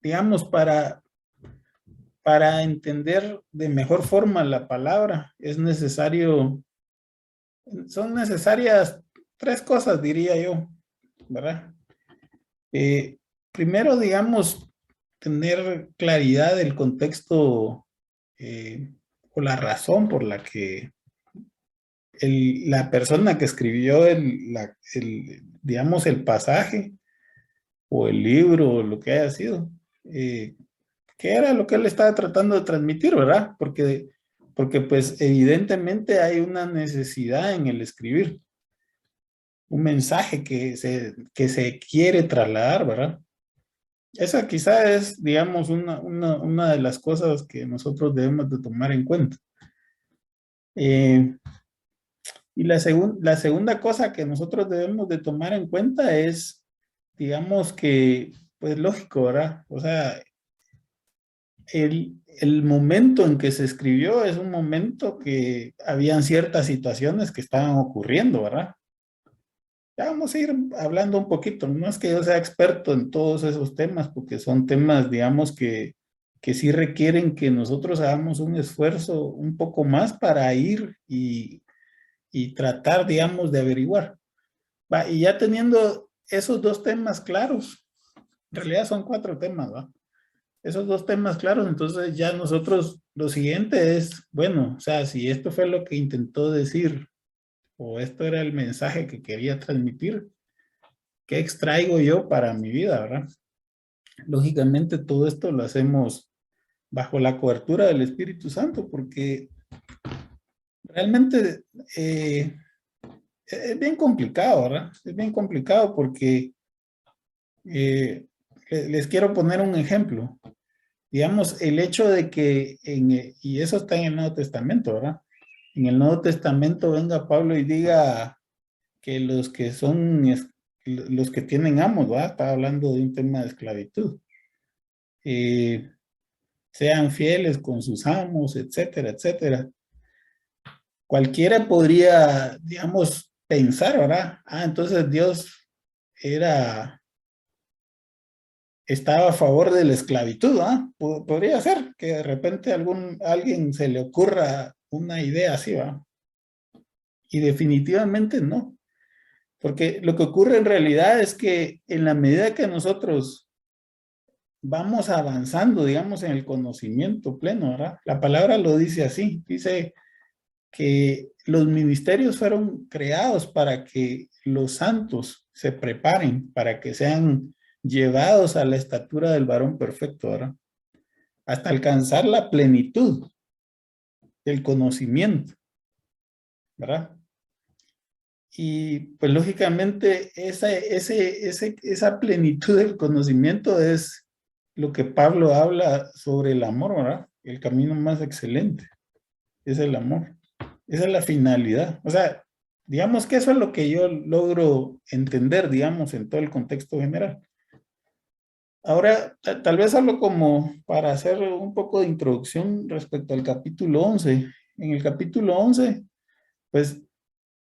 digamos, para entender de mejor forma la palabra, son necesarias tres cosas, diría yo, ¿verdad? Eh, Primero, digamos, tener claridad del contexto o la razón por la que la persona que escribió digamos, el pasaje o el libro o lo que haya sido, qué era lo que él estaba tratando de transmitir, ¿verdad? Porque pues evidentemente hay una necesidad en el escribir, un mensaje que se quiere trasladar, ¿verdad? Esa quizá es, digamos, una de las cosas que nosotros debemos de tomar en cuenta. Y la segunda cosa que nosotros debemos de tomar en cuenta es, digamos que, pues lógico, ¿verdad? O sea, el momento en que se escribió es un momento que habían ciertas situaciones que estaban ocurriendo, ¿verdad? Ya vamos a ir hablando un poquito. No es que yo sea experto en todos esos temas, porque son temas, digamos, que sí requieren que nosotros hagamos un esfuerzo un poco más para ir y tratar, digamos, de averiguar. Va, y ya teniendo esos dos temas claros, en realidad son cuatro temas, ¿va? Esos dos temas claros, entonces ya nosotros, lo siguiente es, bueno, o sea, si esto fue lo que intentó decir o esto era el mensaje que quería transmitir, ¿qué extraigo yo para mi vida, verdad? Lógicamente todo esto lo hacemos bajo la cobertura del Espíritu Santo porque realmente es bien complicado, ¿verdad? Es bien complicado porque les quiero poner un ejemplo. Digamos, el hecho de que, y eso está en el Nuevo Testamento, ¿verdad? En el Nuevo Testamento venga Pablo y diga que los que tienen amos, ¿verdad? Está hablando de un tema de esclavitud. Eh, Sean fieles con sus amos, etcétera, etcétera. Cualquiera podría, digamos, pensar, ¿verdad? Ah, entonces Dios era estaba a favor de la esclavitud, ¿ah? Podría ser que de repente alguien se le ocurra una idea así, ¿va? Y definitivamente no, porque lo que ocurre en realidad es que en la medida que nosotros vamos avanzando, digamos, en el conocimiento pleno, ¿verdad? La palabra lo dice así, dice que los ministerios fueron creados para que los santos se preparen, para que sean llevados a la estatura del varón perfecto, ¿verdad? Hasta alcanzar la plenitud del conocimiento, ¿verdad? Y pues lógicamente esa plenitud del conocimiento es lo que Pablo habla sobre el amor, ¿verdad? El camino más excelente es el amor. Esa es la finalidad. O sea, digamos que eso es lo que yo logro entender, digamos, en todo el contexto general. Ahora, tal vez solo como para hacer un poco de introducción respecto al capítulo 11. En el capítulo 11, pues,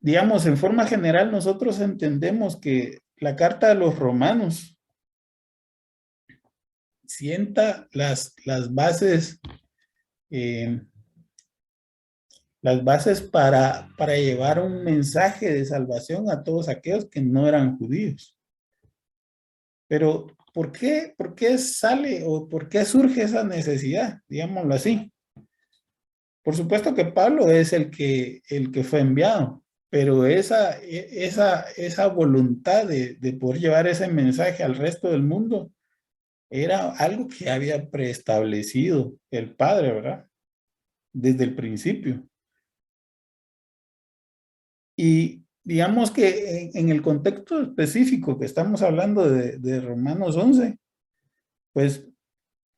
digamos, en forma general, nosotros entendemos que la carta de los romanos sienta eh, las bases para llevar un mensaje de salvación a todos aquellos que no eran judíos. Pero, ¿por qué sale o por qué surge esa necesidad? Digámoslo así. Por supuesto que Pablo es el que fue enviado, pero esa voluntad de poder llevar ese mensaje al resto del mundo era algo que había preestablecido el Padre, ¿verdad? Desde el principio. Y digamos que en el contexto específico que estamos hablando de Romanos 11, pues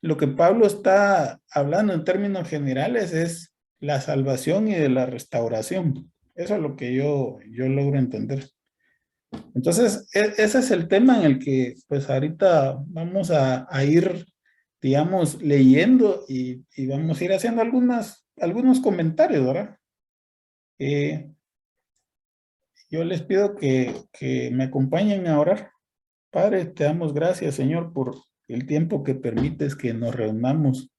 lo que Pablo está hablando en términos generales es la salvación y de la restauración. Eso es lo que yo logro entender. Entonces, ese es el tema en el que pues ahorita vamos a ir, digamos, leyendo y vamos a ir haciendo algunos comentarios, ¿verdad? Eh, yo les pido que me acompañen a orar. Padre, te damos gracias, Señor, el tiempo que permites que nos reunamos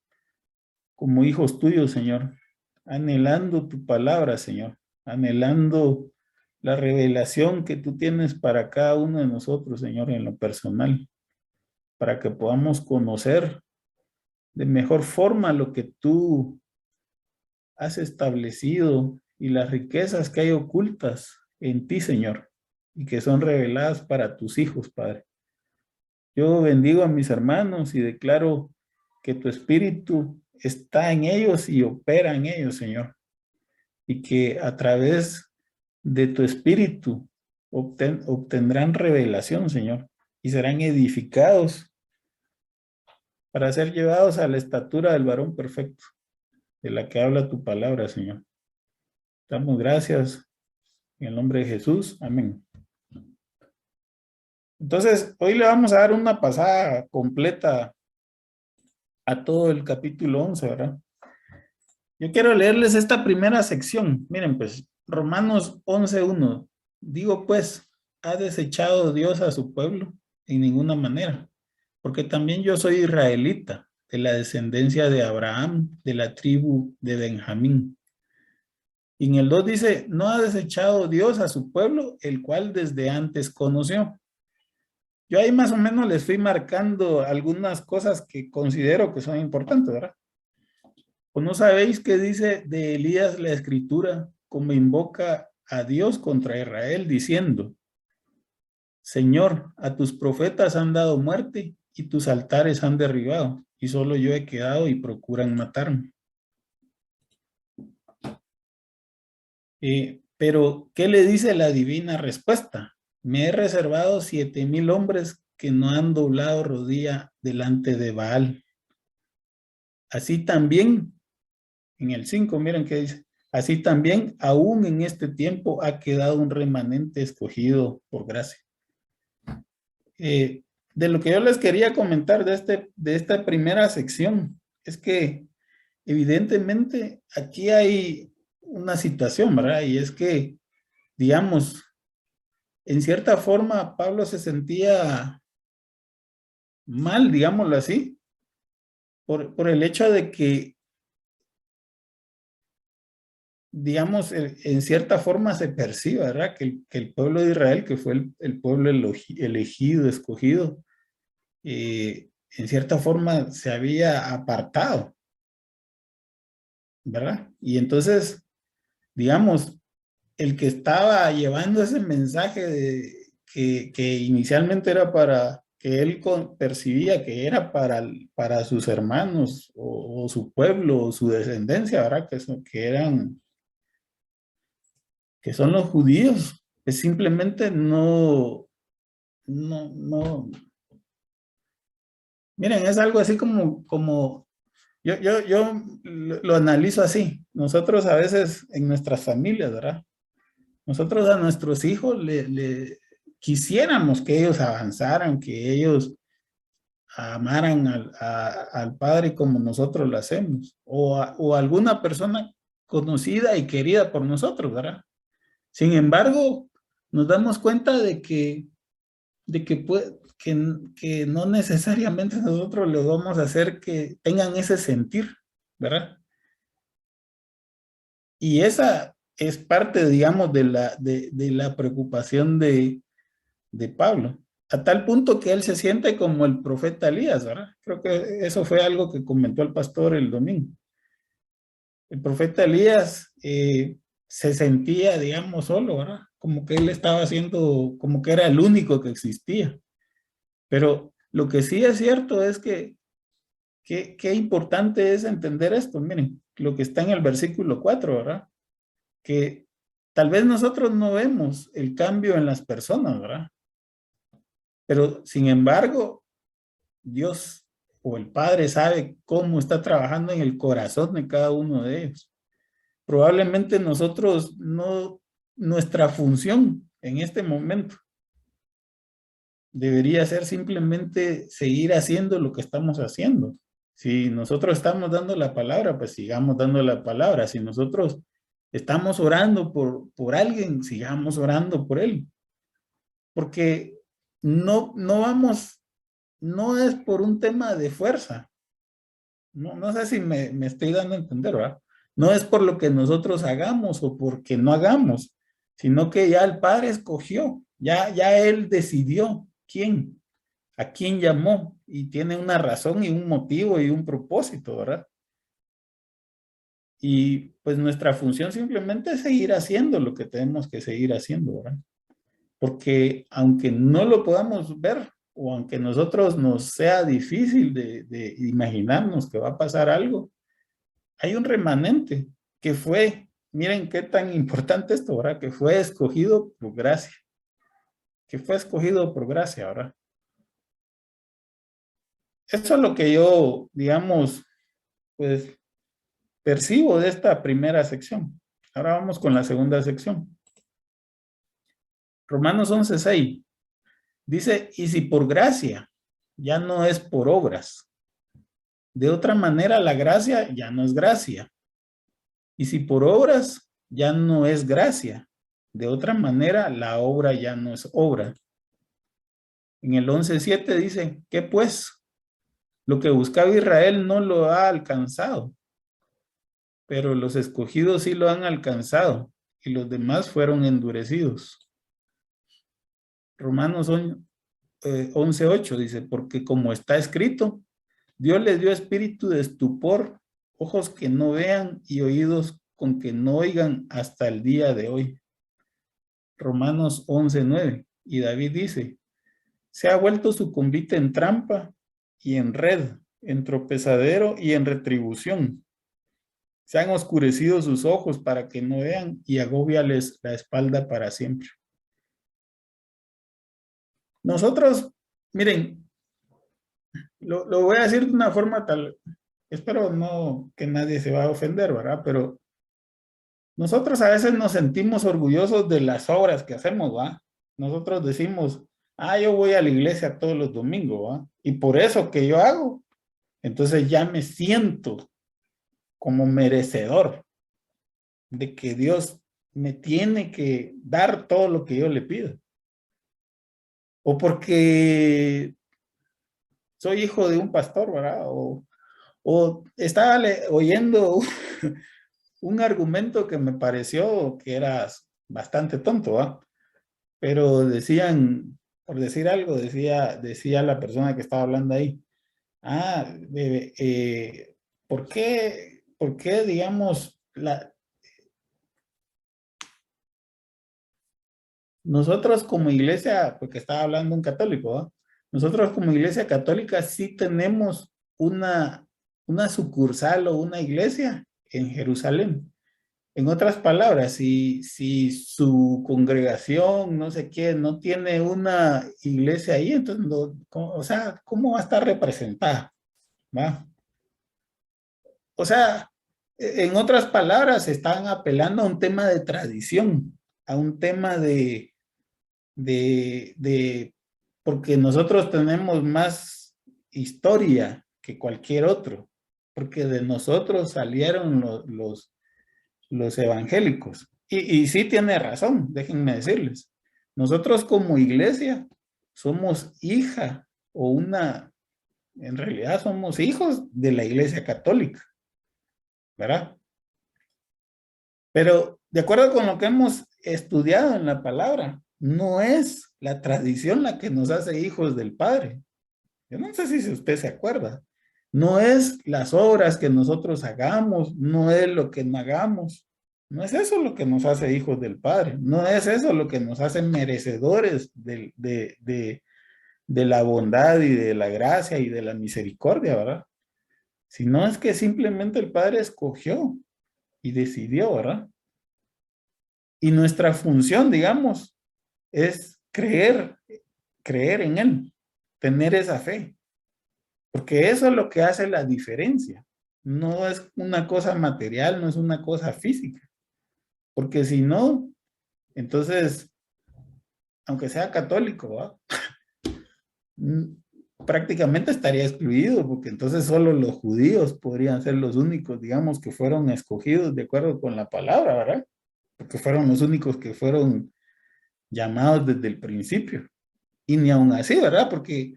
como hijos tuyos, Señor, anhelando tu palabra, Señor, anhelando la revelación que tú tienes para cada uno de nosotros, Señor, en lo personal, para que podamos conocer de mejor forma lo que tú has establecido y las riquezas que hay ocultas en ti, Señor, y que son reveladas para tus hijos, Padre. Yo bendigo a mis hermanos y declaro que tu espíritu está en ellos y opera en ellos, Señor, y que a través de tu espíritu obtendrán revelación, Señor, y serán edificados para ser llevados a la estatura del varón perfecto, de la que habla tu palabra, Señor. Damos gracias en el nombre de Jesús. Amén. Entonces, hoy le vamos a dar una pasada completa a todo el capítulo 11, ¿verdad? Yo quiero leerles esta primera sección. Miren, pues, Romanos 11:1. Digo, pues, ¿ha desechado Dios a su pueblo? En ninguna manera, porque también yo soy israelita, de la descendencia de Abraham, de la tribu de Benjamín. Y en el 2 dice, no ha desechado Dios a su pueblo, el cual desde antes conoció. Yo ahí más o menos les fui marcando algunas cosas que considero que son importantes, ¿verdad? ¿O no sabéis qué dice de Elías la escritura, como invoca a Dios contra Israel, diciendo, Señor, a tus profetas han dado muerte y tus altares han derribado, y solo yo he quedado y procuran matarme? Pero, ¿qué le dice la divina respuesta? Me he reservado 7,000 hombres que no han doblado rodilla delante de Baal. Así también, en el 5, miren qué dice. Así también, aún en este tiempo, ha quedado un remanente escogido por gracia. De lo que yo les quería comentar de esta primera sección, es que evidentemente aquí hay una situación, ¿verdad? Y es que, digamos, en cierta forma, Pablo se sentía mal, digámoslo así, por el hecho de que, digamos, en cierta forma se percibe, ¿verdad? Que el pueblo de Israel, que fue el pueblo elegido, escogido, en cierta forma se había apartado, ¿verdad? Y entonces, digamos, el que estaba llevando ese mensaje que inicialmente era para, que él percibía que era para sus hermanos o su pueblo o su descendencia, ¿verdad? Que son los judíos, que simplemente no. Miren, es algo así como yo lo analizo así. Nosotros a veces en nuestras familias, ¿verdad? Nosotros a nuestros hijos le quisiéramos que ellos avanzaran, que ellos amaran al Padre como nosotros lo hacemos, o alguna persona conocida y querida por nosotros, ¿verdad? Sin embargo, nos damos cuenta que no necesariamente nosotros les vamos a hacer que tengan ese sentir, ¿verdad? Y esa es parte, digamos, de la preocupación de Pablo, a tal punto que él se siente como el profeta Elías, ¿verdad? Creo que eso fue algo que comentó el pastor el domingo. El profeta Elías se sentía, digamos, solo, ¿verdad? Como que él estaba haciendo, como que era el único que existía. Pero lo que sí es cierto es que qué importante es entender esto. Miren, lo que está en el versículo 4, ¿verdad? Que tal vez nosotros no vemos el cambio en las personas, ¿verdad? Pero sin embargo, Dios o el Padre sabe cómo está trabajando en el corazón de cada uno de ellos. Probablemente nosotros no, nuestra función en este momento debería ser simplemente seguir haciendo lo que estamos haciendo. Si nosotros estamos dando la palabra, pues sigamos dando la palabra. Si nosotros estamos orando por alguien, sigamos orando por él. Porque no vamos no es por un tema de fuerza. No sé si me estoy dando a entender, ¿verdad? No es por lo que nosotros hagamos o porque no hagamos, sino que ya el Padre escogió, ya Él decidió a quién llamó y tiene una razón y un motivo y un propósito, ¿verdad? Y pues nuestra función simplemente es seguir haciendo lo que tenemos que seguir haciendo, ¿verdad? Porque aunque no lo podamos ver o aunque nosotros nos sea difícil de imaginarnos que va a pasar algo, hay un remanente que fue, miren qué tan importante esto, ¿verdad? Que fue escogido por gracia, que fue escogido por gracia, ¿verdad? Eso es lo que yo, digamos, pues percibo de esta primera sección. Ahora vamos con la segunda sección. Romanos 11:6 dice, y si por gracia, ya no es por obras. De otra manera, la gracia ya no es gracia. Y si por obras, ya no es gracia. De otra manera, la obra ya no es obra. En el 11:7 dice, ¿qué pues? Lo que buscaba Israel no lo ha alcanzado, pero los escogidos sí lo han alcanzado y los demás fueron endurecidos. Romanos 11:8 dice, porque como está escrito, Dios les dio espíritu de estupor, ojos que no vean y oídos con que no oigan hasta el día de hoy. Romanos 11:9. Y David dice, se ha vuelto su convite en trampa y en red, en tropezadero y en retribución. Se han oscurecido sus ojos para que no vean y agóbiales la espalda para siempre. Nosotros, miren, lo voy a decir de una forma tal, espero no que nadie se va a ofender, ¿verdad? Pero nosotros a veces nos sentimos orgullosos de las obras que hacemos, ¿va? Nosotros decimos, yo voy a la iglesia todos los domingos, ¿va? Y por eso que yo hago, entonces ya me siento como merecedor de que Dios me tiene que dar todo lo que yo le pido. O porque soy hijo de un pastor, ¿verdad? O estaba oyendo un argumento que me pareció que era bastante tonto, ¿va? Pero decían, por decir algo, decía la persona que estaba hablando ahí, ¿por qué, digamos, nosotros como iglesia, porque estaba hablando un católico, ¿va? Nosotros como iglesia católica sí tenemos una sucursal o una iglesia en Jerusalén? En otras palabras, si su congregación, no sé qué, no tiene una iglesia ahí, entonces, o sea, ¿cómo va a estar representada? ¿Va? O sea, en otras palabras, están apelando a un tema de tradición, a un tema de porque nosotros tenemos más historia que cualquier otro, porque de nosotros salieron los evangélicos. Y sí tiene razón, déjenme decirles. Nosotros como iglesia somos hija o en realidad somos hijos de la iglesia católica, ¿verdad? Pero de acuerdo con lo que hemos estudiado en la palabra, no es la tradición la que nos hace hijos del Padre. Yo no sé si usted se acuerda. No es las obras que nosotros hagamos, no es lo que no hagamos. No es eso lo que nos hace hijos del Padre. No es eso lo que nos hace merecedores de la bondad y de la gracia y de la misericordia, ¿verdad? Sino es que simplemente el Padre escogió y decidió, ¿verdad? Y nuestra función, digamos, es creer en Él, tener esa fe. Porque eso es lo que hace la diferencia. No es una cosa material, no es una cosa física. Porque si no, entonces, aunque sea católico, ¿va? Prácticamente estaría excluido, porque entonces solo los judíos podrían ser los únicos, digamos, que fueron escogidos de acuerdo con la palabra, ¿verdad? Porque fueron los únicos que fueron llamados desde el principio. Y ni aún así, ¿verdad? Porque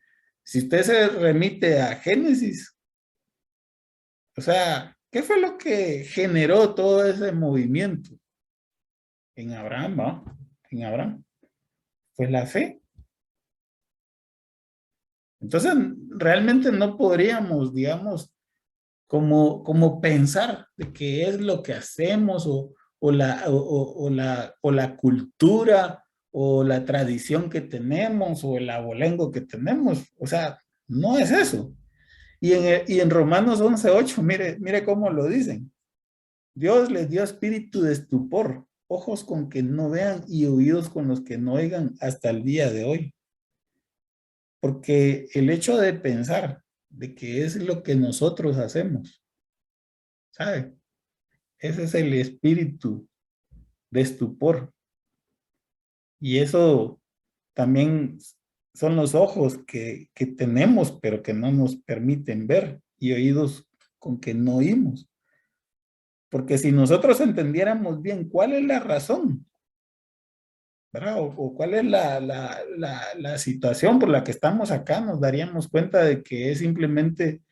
Si usted se remite a Génesis, o sea, ¿qué fue lo que generó todo ese movimiento? En Abraham, ¿va? En Abraham. Fue la fe. Entonces, realmente no podríamos, digamos, como pensar de qué es lo que hacemos o la cultura o la tradición que tenemos o el abolengo que tenemos. O sea, no es eso. Y en Romanos 11:8, mire cómo lo dicen. Dios les dio espíritu de estupor, ojos con que no vean y oídos con los que no oigan hasta el día de hoy. Porque el hecho de pensar de que es lo que nosotros hacemos, ¿sabe? Ese es el espíritu de estupor. Y eso también son los ojos que tenemos, pero que no nos permiten ver, y oídos con que no oímos. Porque si nosotros entendiéramos bien cuál es la razón, ¿verdad? O cuál es la situación por la que estamos acá, nos daríamos cuenta de que es simplemente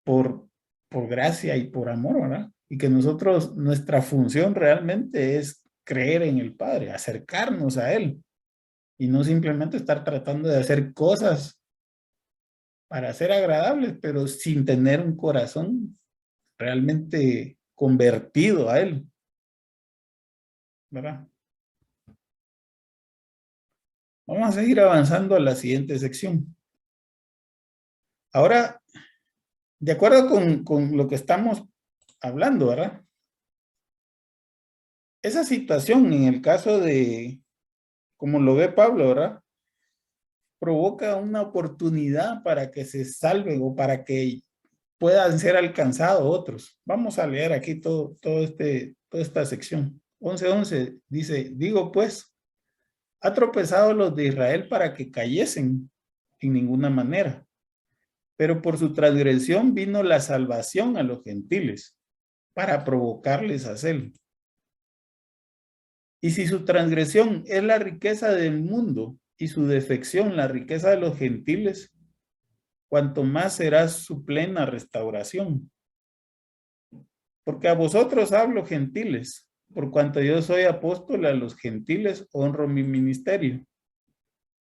por, por gracia y por amor, ¿verdad? Y que nosotros, nuestra función realmente es creer en el Padre, acercarnos a Él y no simplemente estar tratando de hacer cosas para ser agradables, pero sin tener un corazón realmente convertido a Él, ¿verdad? Vamos a seguir avanzando a la siguiente sección. Ahora, de acuerdo con lo que estamos hablando, ¿verdad? Esa situación en el caso de, como lo ve Pablo, ¿verdad? Provoca una oportunidad para que se salven o para que puedan ser alcanzados otros. Vamos a leer aquí toda esta sección. 11:11 dice, digo pues, ha tropezado los de Israel para que cayesen en ninguna manera, pero por su transgresión vino la salvación a los gentiles para provocarles a celo. Y si su transgresión es la riqueza del mundo y su defección la riqueza de los gentiles, cuanto más será su plena restauración. Porque a vosotros hablo, gentiles, por cuanto yo soy apóstol a los gentiles, honro mi ministerio.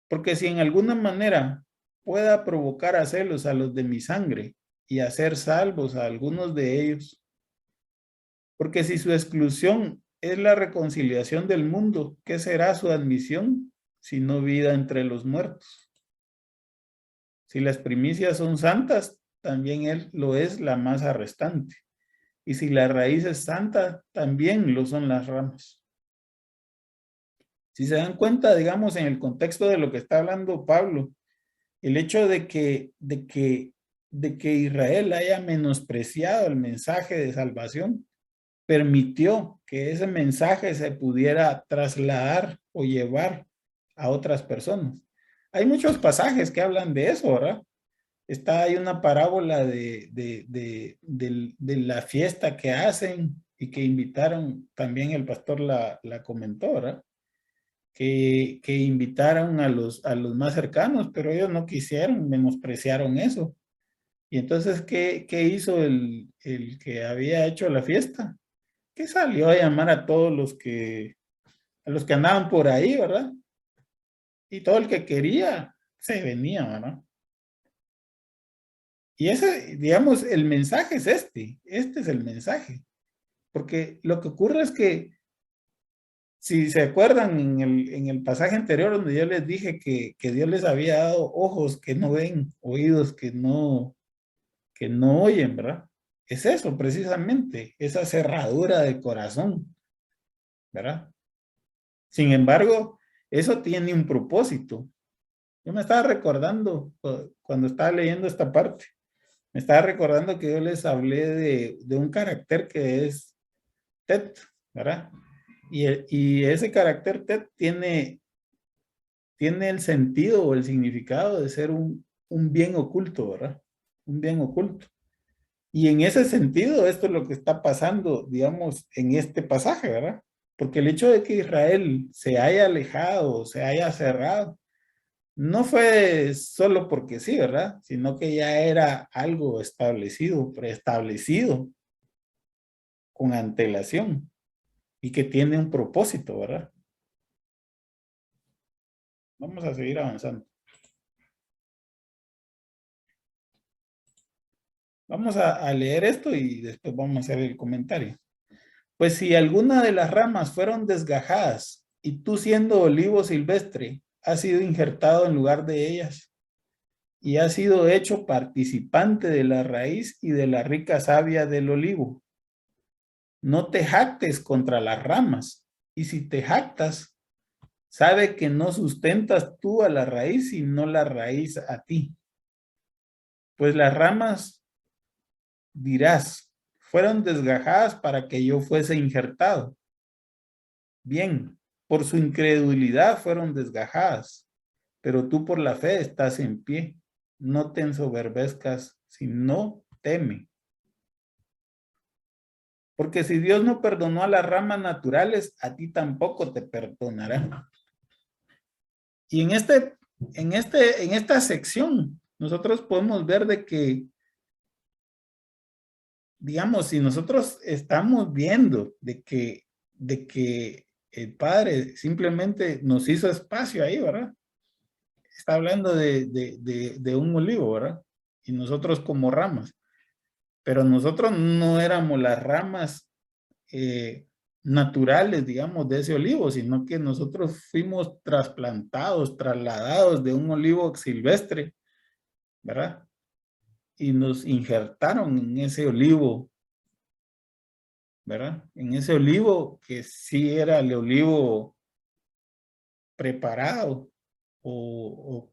Porque si en alguna manera pueda provocar a celos a los de mi sangre y hacer salvos a algunos de ellos, porque si su exclusión es la reconciliación del mundo, ¿qué será su admisión si no vida entre los muertos? Si las primicias son santas, también él lo es la masa restante. Y si la raíz es santa, también lo son las ramas. Si se dan cuenta, digamos, en el contexto de lo que está hablando Pablo, el hecho de que Israel haya menospreciado el mensaje de salvación, permitió que ese mensaje se pudiera trasladar o llevar a otras personas. Hay muchos pasajes que hablan de eso, ¿verdad? Hay una parábola de la fiesta que hacen y que invitaron, también el pastor la comentó, ¿verdad? Que invitaron a los más cercanos, pero ellos no quisieron, menospreciaron eso. Y entonces, ¿qué hizo el que había hecho la fiesta? Que salió a llamar a todos a los que andaban por ahí, ¿verdad? Y todo el que quería se venía, ¿verdad? Y ese, digamos, el mensaje es este es el mensaje. Porque lo que ocurre es que, si se acuerdan en el pasaje anterior donde yo les dije que Dios les había dado ojos que no ven, oídos que no oyen, ¿verdad? Es eso precisamente, esa cerradura de corazón, ¿verdad? Sin embargo, eso tiene un propósito. Yo me estaba recordando cuando estaba leyendo esta parte, me estaba recordando que yo les hablé de un carácter que es Tet, ¿verdad? Y ese carácter Tet tiene el sentido o el significado de ser un bien oculto, ¿verdad? Un bien oculto. Y en ese sentido, esto es lo que está pasando, digamos, en este pasaje, ¿verdad? Porque el hecho de que Israel se haya alejado, se haya cerrado, No fue solo porque sí, ¿verdad? Sino que ya era algo establecido, preestablecido, con antelación y que tiene un propósito, ¿verdad? Vamos a seguir avanzando. Vamos a leer esto y después vamos a hacer el comentario. Pues si alguna de las ramas fueron desgajadas y tú siendo olivo silvestre has sido injertado en lugar de ellas y has sido hecho participante de la raíz y de la rica savia del olivo. No te jactes contra las ramas y si te jactas, sabe que no sustentas tú a la raíz sino la raíz a ti. Pues las ramas, dirás, fueron desgajadas para que yo fuese injertado. Bien, por su incredulidad fueron desgajadas, pero tú por la fe estás en pie. No te ensoberbezcas, sino teme. Porque si Dios no perdonó a las ramas naturales, a ti tampoco te perdonará. Y en esta sección, nosotros podemos ver de que, digamos, si nosotros estamos viendo de que el Padre simplemente nos hizo espacio ahí, ¿verdad? Está hablando de un olivo, ¿verdad? Y nosotros como ramas. Pero nosotros no éramos las ramas naturales, digamos, de ese olivo, sino que nosotros fuimos trasplantados, trasladados de un olivo silvestre, ¿verdad? Y nos injertaron en ese olivo, ¿verdad? En ese olivo que sí era el olivo preparado o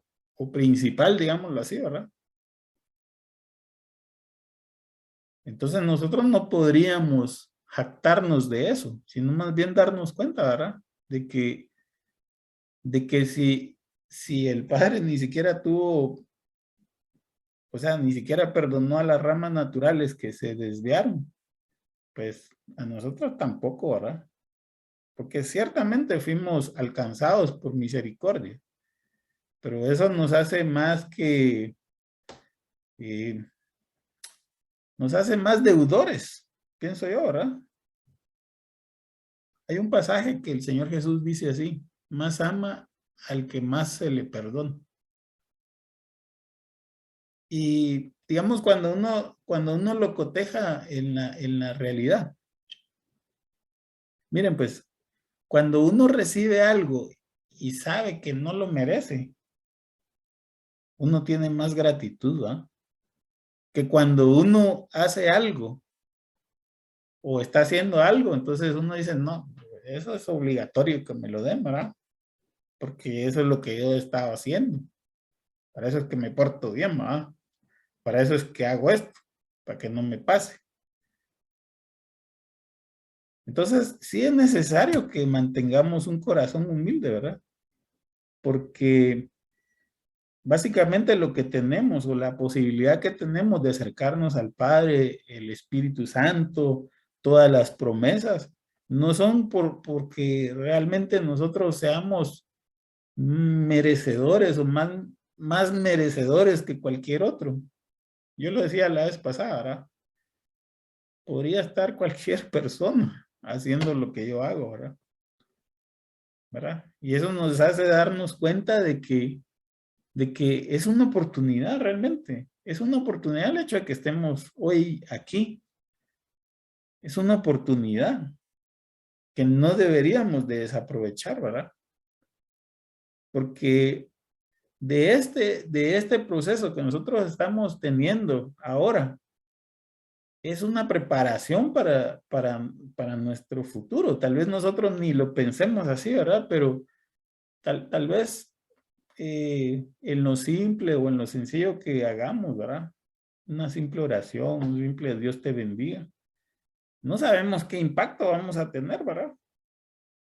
principal, digámoslo así, ¿verdad? Entonces nosotros no podríamos jactarnos de eso, sino más bien darnos cuenta, ¿verdad? De que si el Padre ni siquiera tuvo, o sea, ni siquiera perdonó a las ramas naturales que se desviaron, pues a nosotros tampoco, ¿verdad? Porque ciertamente fuimos alcanzados por misericordia, pero eso nos hace más que, eh, nos hace más deudores, pienso yo, ¿verdad? Hay un pasaje que el Señor Jesús dice así, más ama al que más se le perdona. Y digamos, cuando uno lo coteja en la realidad, miren, pues, cuando uno recibe algo y sabe que no lo merece, uno tiene más gratitud, ¿va? Que cuando uno hace algo o está haciendo algo, entonces uno dice, no, eso es obligatorio que me lo den, ¿verdad? Porque eso es lo que yo estaba haciendo. Para eso es que me porto bien, ¿verdad? Para eso es que hago esto, para que no me pase. Entonces, sí es necesario que mantengamos un corazón humilde, ¿verdad? Porque básicamente lo que tenemos o la posibilidad que tenemos de acercarnos al Padre, el Espíritu Santo, todas las promesas, no son porque realmente nosotros seamos merecedores o más merecedores que cualquier otro. Yo lo decía la vez pasada, ¿verdad? Podría estar cualquier persona haciendo lo que yo hago, ¿verdad? ¿Verdad? Y eso nos hace darnos cuenta de que es una oportunidad realmente. Es una oportunidad el hecho de que estemos hoy aquí. Es una oportunidad que no deberíamos de desaprovechar, ¿verdad? Porque de este proceso que nosotros estamos teniendo ahora, es una preparación para nuestro futuro. Tal vez nosotros ni lo pensemos así, ¿verdad? Pero tal vez en lo simple o en lo sencillo que hagamos, ¿verdad? Una simple oración, un simple Dios te bendiga. No sabemos qué impacto vamos a tener, ¿verdad?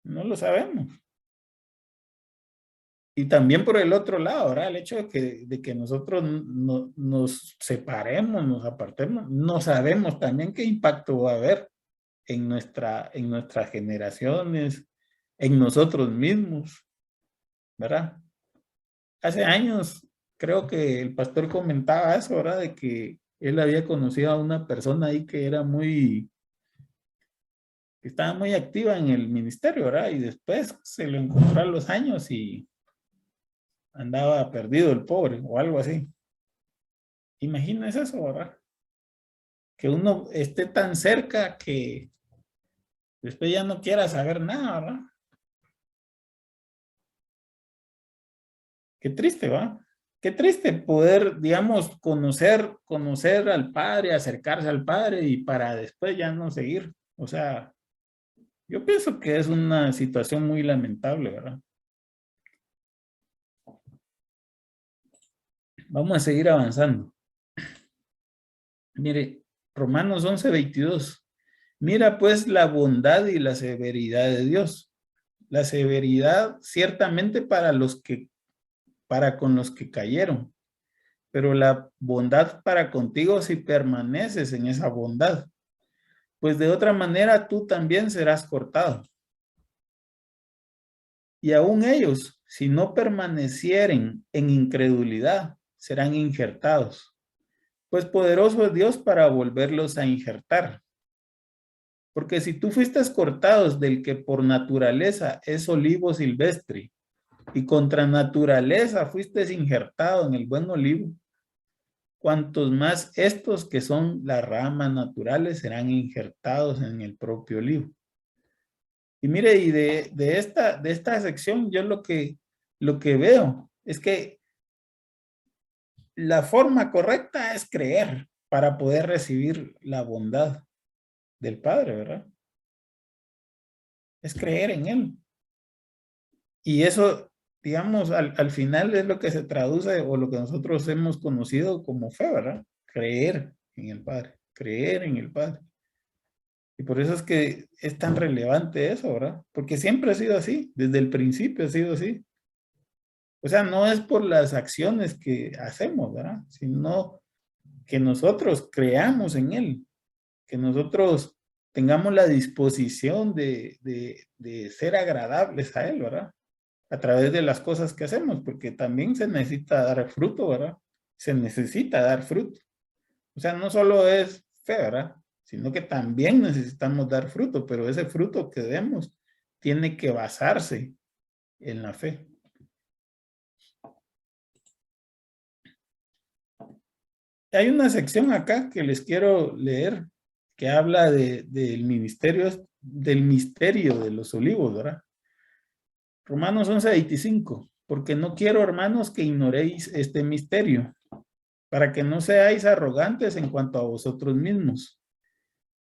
No lo sabemos. Y también por el otro lado, ¿verdad? El hecho de que nosotros nos separemos, nos apartemos, no sabemos también qué impacto va a haber en nuestras generaciones, en nosotros mismos, ¿verdad? hace años, creo que el pastor comentaba eso, ¿verdad? De que él había conocido a una persona ahí que era que estaba muy activa en el ministerio, ¿verdad? Y después se lo encontró a los años y andaba perdido el pobre o algo así. Imagínese eso, ¿verdad? Que uno esté tan cerca que después ya no quiera saber nada, ¿verdad? Qué triste, ¿va? Qué triste poder, digamos, conocer al Padre, acercarse al Padre y para después ya no seguir. O sea, yo pienso que es una situación muy lamentable, ¿verdad? Vamos a seguir avanzando. Mire, Romanos 11:22. Mira pues la bondad y la severidad de Dios. La severidad ciertamente para con los que cayeron, pero la bondad para contigo si permaneces en esa bondad, pues de otra manera tú también serás cortado. Y aún ellos, si no permanecieren en incredulidad, serán injertados, pues poderoso es Dios para volverlos a injertar. Porque si tú fuiste cortados del que por naturaleza es olivo silvestre, y contra naturaleza fuiste injertado en el buen olivo, cuantos más estos que son las ramas naturales serán injertados en el propio olivo. Y mire, y de esta sección yo lo que veo es que la forma correcta es creer para poder recibir la bondad del Padre, ¿verdad? Es creer en Él. Y eso, digamos, al final es lo que se traduce o lo que nosotros hemos conocido como fe, ¿verdad? Creer en el Padre, creer en el Padre. Y por eso es que es tan relevante eso, ¿verdad? Porque siempre ha sido así, desde el principio ha sido así. O sea, no es por las acciones que hacemos, ¿verdad? Sino que nosotros creamos en Él, que nosotros tengamos la disposición de ser agradables a Él, ¿verdad? A través de las cosas que hacemos, porque también se necesita dar fruto, ¿verdad? Se necesita dar fruto. O sea, no solo es fe, ¿verdad? Sino que también necesitamos dar fruto, pero ese fruto que demos tiene que basarse en la fe. Hay una sección acá que les quiero leer que habla del misterio de los olivos, ¿verdad? Romanos 11:25, porque no quiero, hermanos, que ignoréis este misterio, para que no seáis arrogantes en cuanto a vosotros mismos,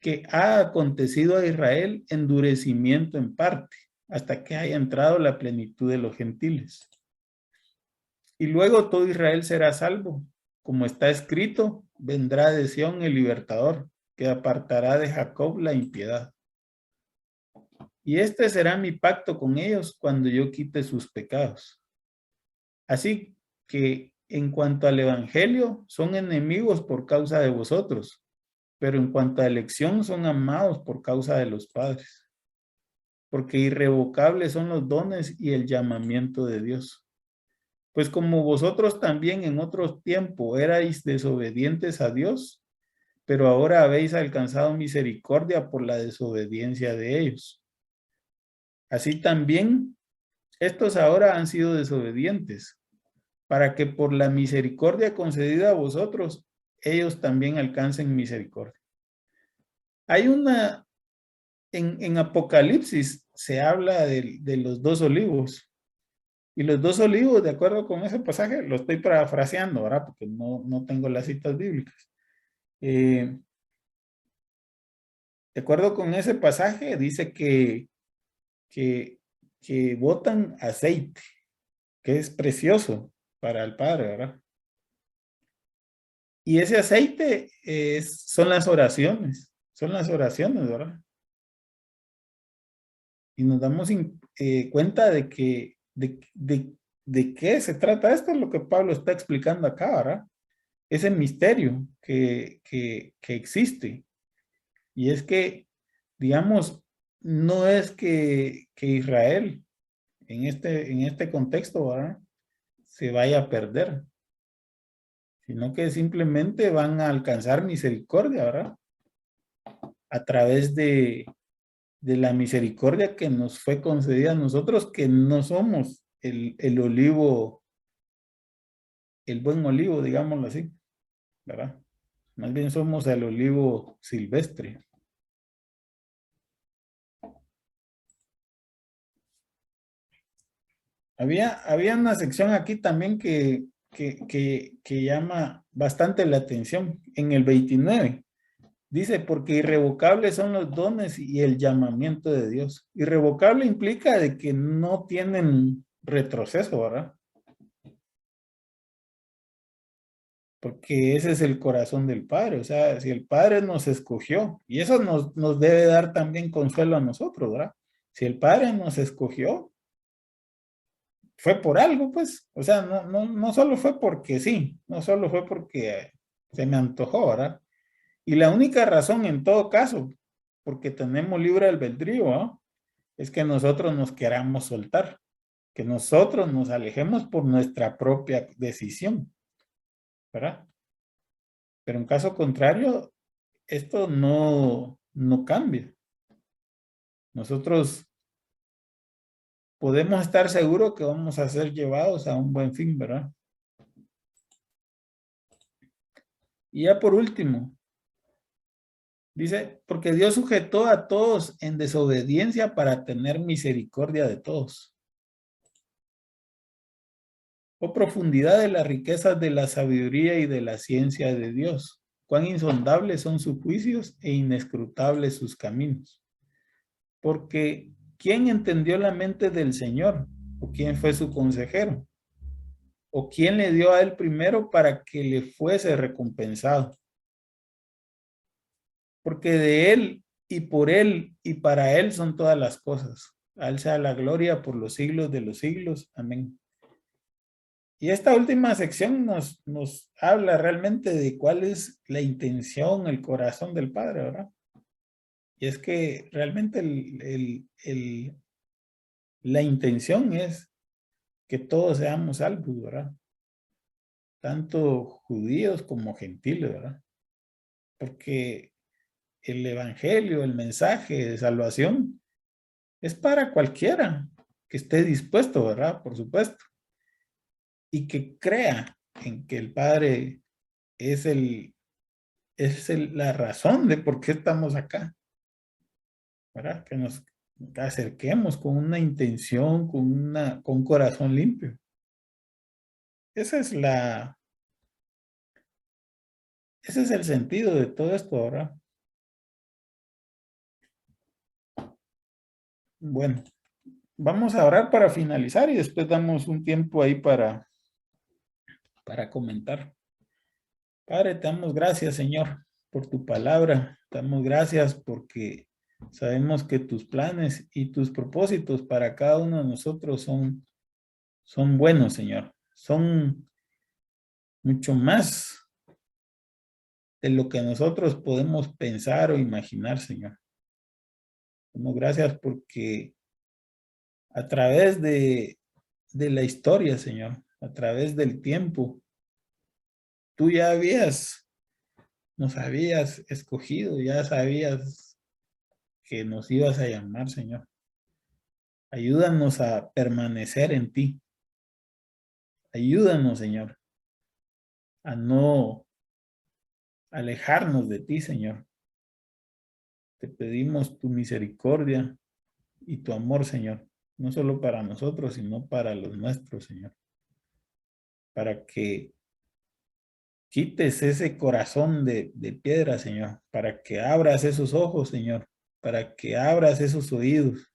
que ha acontecido a Israel endurecimiento en parte, hasta que haya entrado la plenitud de los gentiles. Y luego todo Israel será salvo, como está escrito, vendrá de Sión el libertador, que apartará de Jacob la impiedad. Y este será mi pacto con ellos cuando yo quite sus pecados. Así que en cuanto al evangelio, son enemigos por causa de vosotros, pero en cuanto a elección, son amados por causa de los padres, porque irrevocables son los dones y el llamamiento de Dios. Pues como vosotros también en otro tiempo erais desobedientes a Dios, pero ahora habéis alcanzado misericordia por la desobediencia de ellos. Así también estos ahora han sido desobedientes, para que por la misericordia concedida a vosotros, ellos también alcancen misericordia. Hay en Apocalipsis se habla de los dos olivos. Y los dos olivos, de acuerdo con ese pasaje, lo estoy parafraseando, ¿verdad? Porque no tengo las citas bíblicas. Eh, de acuerdo con ese pasaje, dice que, que botan aceite, que es precioso para el Padre, ¿verdad? Y ese aceite son las oraciones, ¿verdad? Y nos damos cuenta de qué se trata. Esto es lo que Pablo está explicando acá, ¿verdad? Ese misterio que existe. Y es que, digamos, no es que Israel, en este contexto, ¿verdad? se vaya a perder, sino que simplemente van a alcanzar misericordia, ¿verdad? A través de la misericordia que nos fue concedida a nosotros, que no somos el olivo, el buen olivo, digámoslo así, ¿verdad? Más bien somos el olivo silvestre. Había una sección aquí también que llama bastante la atención. En el 29 dice, porque irrevocables son los dones y el llamamiento de Dios. Irrevocable implica de que no tienen retroceso, ¿verdad? Porque ese es el corazón del Padre. O sea, si el Padre nos escogió, y eso nos debe dar también consuelo a nosotros, ¿verdad? Si el Padre nos escogió, fue por algo, pues. O sea, no solo fue porque sí, no solo fue porque se me antojó, ¿verdad? Y la única razón en todo caso, porque tenemos libre albedrío, ¿no? Es que nosotros nos queramos soltar, que nosotros nos alejemos por nuestra propia decisión, ¿verdad? Pero en caso contrario, esto no cambia. Nosotros podemos estar seguros que vamos a ser llevados a un buen fin, ¿verdad? Y ya por último, dice, porque Dios sujetó a todos en desobediencia para tener misericordia de todos. Oh profundidad de las riquezas de la sabiduría y de la ciencia de Dios. Cuán insondables son sus juicios e inescrutables sus caminos. Porque ¿quién entendió la mente del Señor? ¿O quién fue su consejero? ¿O quién le dio a él primero para que le fuese recompensado? Porque de él y por él y para él son todas las cosas. A él sea la gloria por los siglos de los siglos. Amén. Y esta última sección nos habla realmente de cuál es la intención, el corazón del Padre, ¿verdad? Y es que realmente la intención es que todos seamos salvos, ¿verdad? Tanto judíos como gentiles, ¿verdad? Porque el evangelio, el mensaje de salvación es para cualquiera que esté dispuesto, ¿verdad? Por supuesto. Y que crea en que el Padre es la razón de por qué estamos acá, ¿verdad? Que nos acerquemos con una intención, con un corazón limpio. Esa es ese es el sentido de todo esto, ¿verdad? Bueno, vamos a orar para finalizar y después damos un tiempo ahí para comentar. Padre, te damos gracias, Señor, por tu palabra. Te damos gracias porque sabemos que tus planes y tus propósitos para cada uno de nosotros son buenos, Señor. Son mucho más de lo que nosotros podemos pensar o imaginar, Señor. Damos gracias porque a través de la historia, Señor, a través del tiempo, tú ya nos habías escogido, ya sabías que nos ibas a llamar, Señor. Ayúdanos a permanecer en ti. Ayúdanos, Señor, a no alejarnos de ti, Señor. Te pedimos tu misericordia y tu amor, Señor, no solo para nosotros, sino para los nuestros, Señor. Para que quites ese corazón de piedra, Señor, para que abras esos ojos, Señor, para que abras esos oídos,